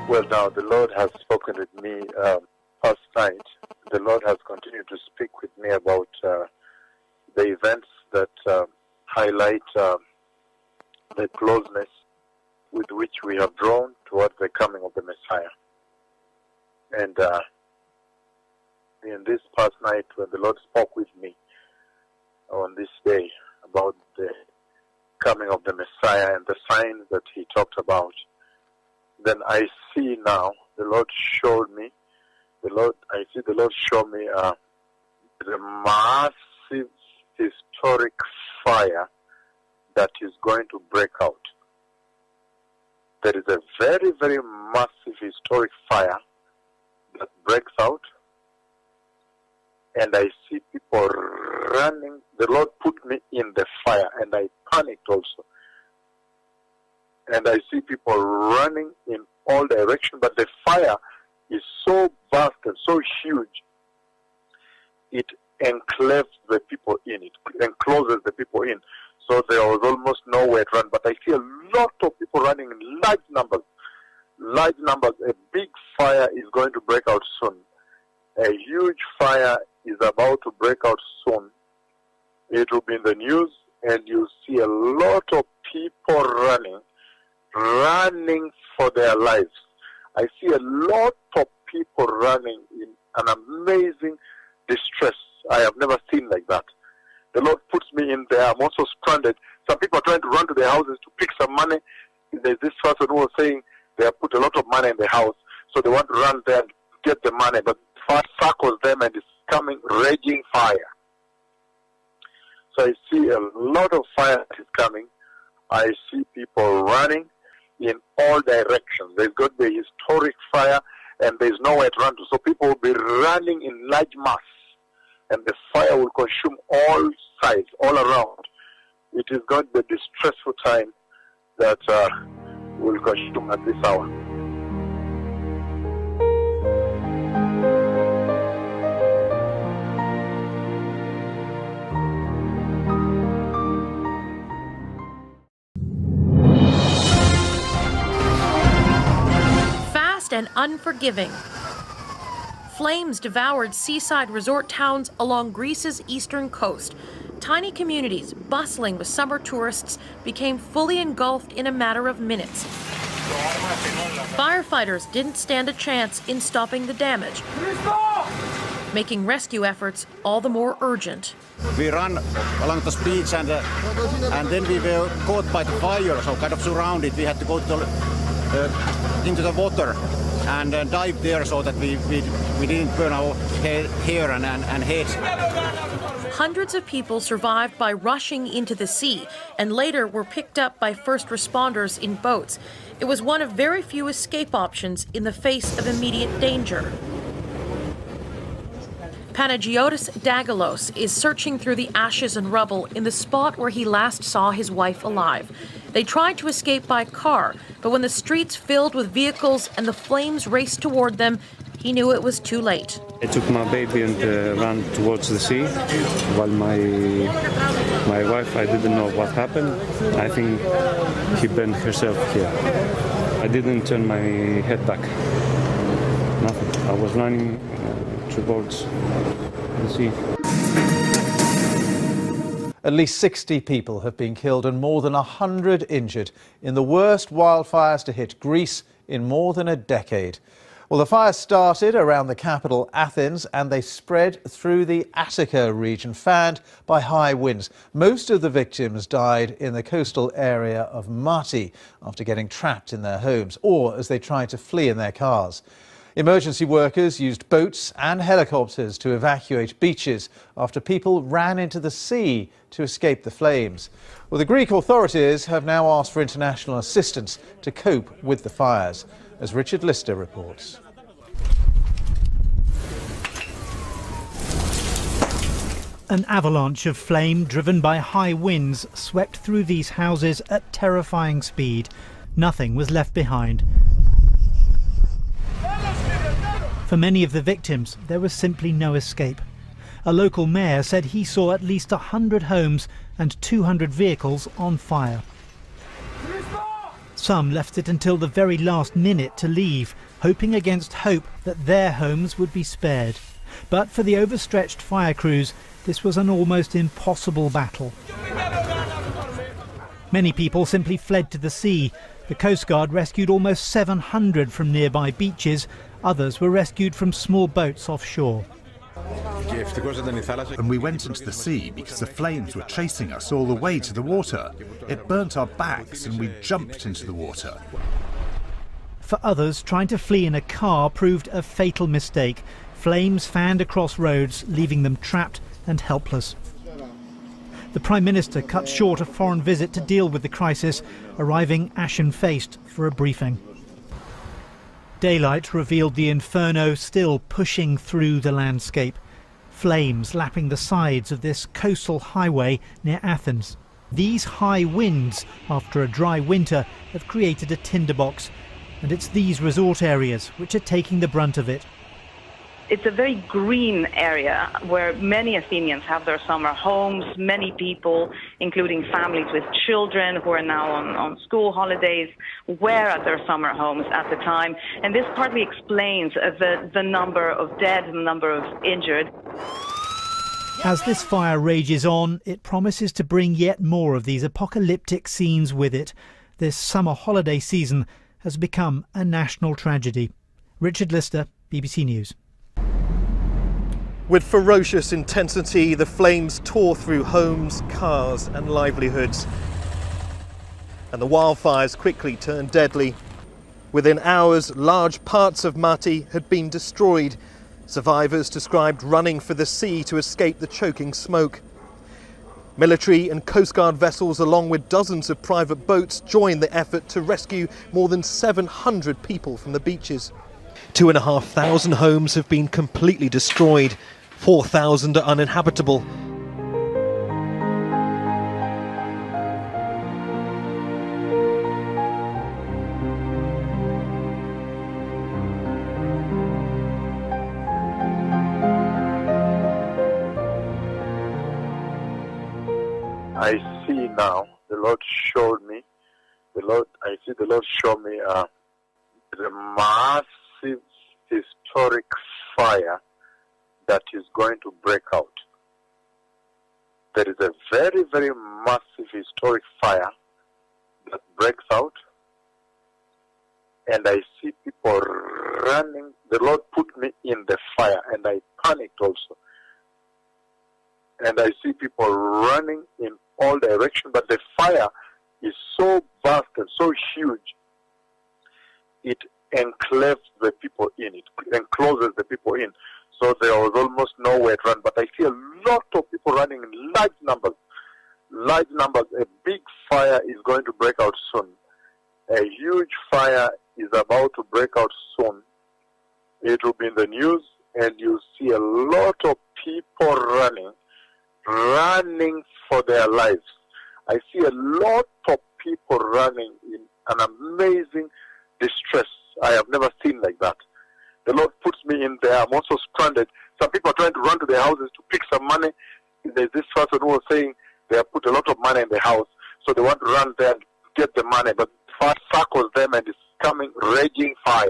Well, now the Lord has spoken with me past night. The Lord has continued to speak with me about the events that highlight the closeness with which we have drawn towards the coming of the Messiah. And in this past night, when the Lord spoke with me on this day about the coming of the Messiah and the signs that he talked about, then I see now, the Lord showed me, the Lord showed me the massive historic fire that is going to break out. There is a very, very massive historic fire that breaks out, and I see people running. The Lord put me in the fire, and I panicked also. And I see people running in all directions, but the fire is so vast and so huge, it enclaves the people in, it encloses the people in. So there was almost nowhere to run, but I see a lot of people running in large numbers. Large numbers. A big fire is going to break out soon. A huge fire is about to break out soon. It will be in the news, and you'll see a lot of people running for their lives. I see a lot of people running in an amazing distress. I have never seen like that. The Lord puts me in there. I'm also stranded. Some people are trying to run to their houses to pick some money. There's this person who was saying they have put a lot of money in the house, so they want to run there and get the money, but fire circles them and it's coming raging fire. So I see a lot of fire that is coming. I see people running in all directions. There's going to be historic fire, and there's nowhere to run to. So people will be running in large mass, and the fire will consume all sides, all around. It is going to be a distressful time that will consume at this hour. And unforgiving. Flames devoured seaside resort towns along Greece's eastern coast. Tiny communities bustling with summer tourists became fully engulfed in a matter of minutes. Firefighters didn't stand a chance in stopping the damage, making rescue efforts all the more urgent. We ran along the beach and then we were caught by the fire, so kind of surrounded. We had to go into the water and dive there so that we didn't burn our hair and heads. Hundreds of people survived by rushing into the sea and later were picked up by first responders in boats. It was one of very few escape options in the face of immediate danger. Panagiotis Dagalos is searching through the ashes and rubble in the spot where he last saw his wife alive. They tried to escape by car, but when the streets filled with vehicles and the flames raced toward them, he knew it was too late. I took my baby and ran towards the sea, while my wife, I didn't know what happened. I think she burned herself here. I didn't turn my head back. Nothing. I was running towards the sea. At least 60 people have been killed and more than 100 injured in the worst wildfires to hit Greece in more than a decade. Well, the fire started around the capital, Athens, and they spread through the Attica region, fanned by high winds. Most of the victims died in the coastal area of Mati after getting trapped in their homes or as they tried to flee in their cars. Emergency workers used boats and helicopters to evacuate beaches after people ran into the sea to escape the flames. Well, the Greek authorities have now asked for international assistance to cope with the fires, as Richard Lister reports. An avalanche of flame driven by high winds swept through these houses at terrifying speed. Nothing was left behind. For many of the victims, there was simply no escape. A local mayor said he saw at least 100 homes and 200 vehicles on fire. Some left it until the very last minute to leave, hoping against hope that their homes would be spared. But for the overstretched fire crews, this was an almost impossible battle. Many people simply fled to the sea. The Coast Guard rescued almost 700 from nearby beaches. Others were rescued from small boats offshore. And we went into the sea because the flames were chasing us all the way to the water. It burnt our backs and we jumped into the water. For others, trying to flee in a car proved a fatal mistake. Flames fanned across roads, leaving them trapped and helpless. The Prime Minister cut short a foreign visit to deal with the crisis, arriving ashen-faced for a briefing. Daylight revealed the inferno still pushing through the landscape. Flames lapping the sides of this coastal highway near Athens. These high winds, after a dry winter, have created a tinderbox, and it's these resort areas which are taking the brunt of it. It's a very green area where many Athenians have their summer homes. Many people, including families with children who are now on school holidays, were at their summer homes at the time. And this partly explains the number of dead and the number of injured. As this fire rages on, it promises to bring yet more of these apocalyptic scenes with it. This summer holiday season has become a national tragedy. Richard Lister, BBC News. With ferocious intensity, the flames tore through homes, cars and livelihoods. And the wildfires quickly turned deadly. Within hours, large parts of Mati had been destroyed. Survivors described running for the sea to escape the choking smoke. Military and Coast Guard vessels, along with dozens of private boats, joined the effort to rescue more than 700 people from the beaches. 2,500 homes have been completely destroyed. 4,000 are uninhabitable. I see now, the Lord showed me, I see the Lord show me the massive historic fire that is going to break out. There is a very, very massive historic fire that breaks out, and I see people running. The Lord put me in the fire, and I panicked also. And I see people running in all directions, but the fire is so vast and so huge, it enclaves the people in, it encloses the people in. So there was almost nowhere to run, but I see a lot of people running in large numbers. Large numbers. A big fire is going to break out soon. A huge fire is about to break out soon. It will be in the news, and you'll see a lot of people running for their lives. I see a lot of people running in an amazing distress. I have never seen like that. The Lord puts me in there. I'm also stranded. Some people are trying to run to their houses to pick some money. There's this person who was saying they have put a lot of money in the house, so they want to run there and get the money, but fire circles them and it's coming raging fire.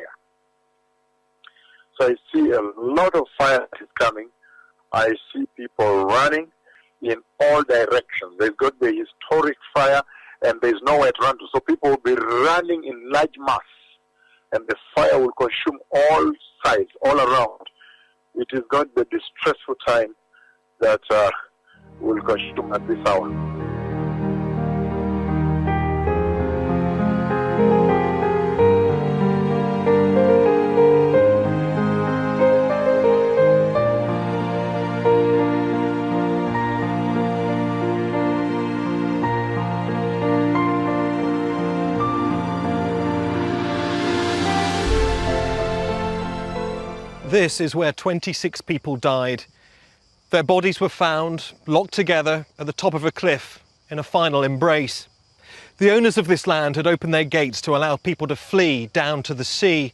So I see a lot of fire is coming. I see people running in all directions. There's going to be a historic fire, and there's nowhere to run to. So people will be running in large mass. and the fire will consume all sides, all around. It is going to be a distressful time that will consume at this hour. This is where 26 people died. Their bodies were found locked together at the top of a cliff in a final embrace. The owners of this land had opened their gates to allow people to flee down to the sea,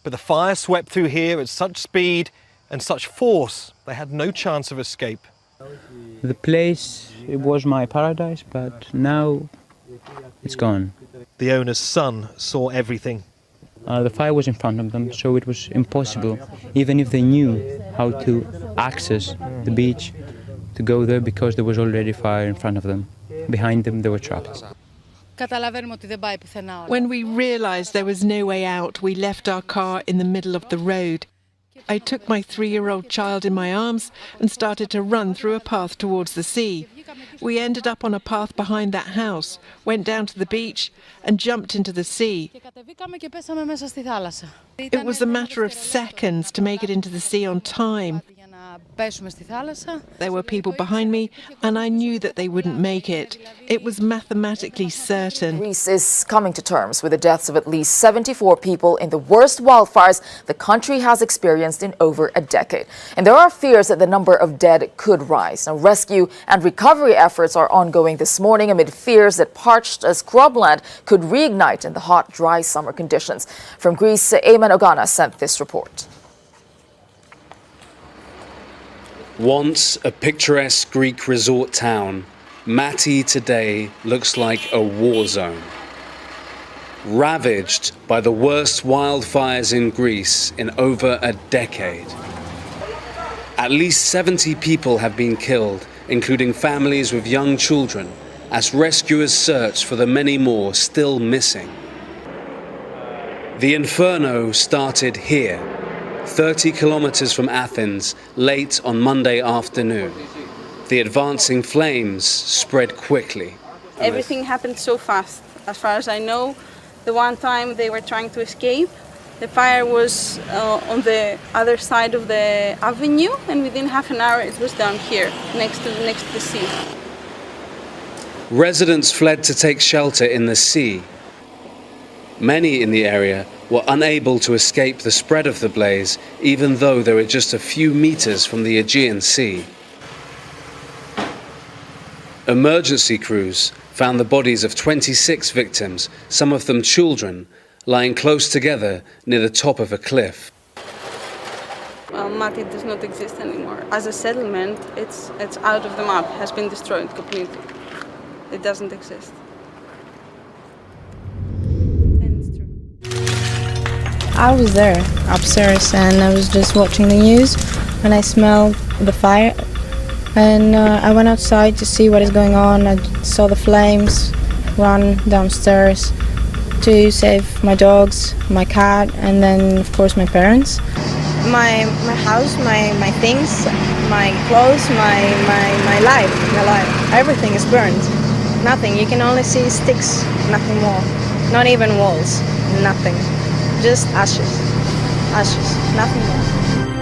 but the fire swept through here at such speed and such force they had no chance of escape. The place, it was my paradise, but now it's gone. The owner's son saw everything. The fire was in front of them, so it was impossible, even if they knew how to access the beach, to go there because there was already fire in front of them. Behind them, they were trapped. When we realised there was no way out, we left our car in the middle of the road. I took my 3-year-old child in my arms and started to run through a path towards the sea. We ended up on a path behind that house, went down to the beach and jumped into the sea. It was a matter of seconds to make it into the sea on time. There were people behind me and I knew that they wouldn't make it. It was mathematically certain. Greece is coming to terms with the deaths of at least 74 people in the worst wildfires the country has experienced in over a decade. And there are fears that the number of dead could rise. Now, rescue and recovery efforts are ongoing this morning amid fears that parched scrubland could reignite in the hot, dry summer conditions. From Greece, Ayman Ogana sent this report. Once a picturesque Greek resort town, Mati today looks like a war zone. Ravaged by the worst wildfires in Greece in over a decade. At least 70 people have been killed, including families with young children, as rescuers search for the many more still missing. The inferno started here, 30 kilometers from Athens, late on Monday afternoon. The advancing flames spread quickly. Everything happened so fast. As far as I know, the one time they were trying to escape, the fire was on the other side of the avenue, and within half an hour it was down here, next to the sea. Residents fled to take shelter in the sea. Many in the area were unable to escape the spread of the blaze, even though they were just a few meters from the Aegean Sea. Emergency crews found the bodies of 26 victims, some of them children, lying close together near the top of a cliff. Well, Mati does not exist anymore. As a settlement, it's out of the map, has been destroyed completely. It doesn't exist. I was there upstairs and I was just watching the news and I smelled the fire and I went outside to see what is going on. I saw the flames, run downstairs to save my dogs, my cat, and then of course my parents. My house, my things, my clothes, my life, everything is burned. Nothing, you can only see sticks, nothing more. Not even walls, nothing. Just ashes, nothing more.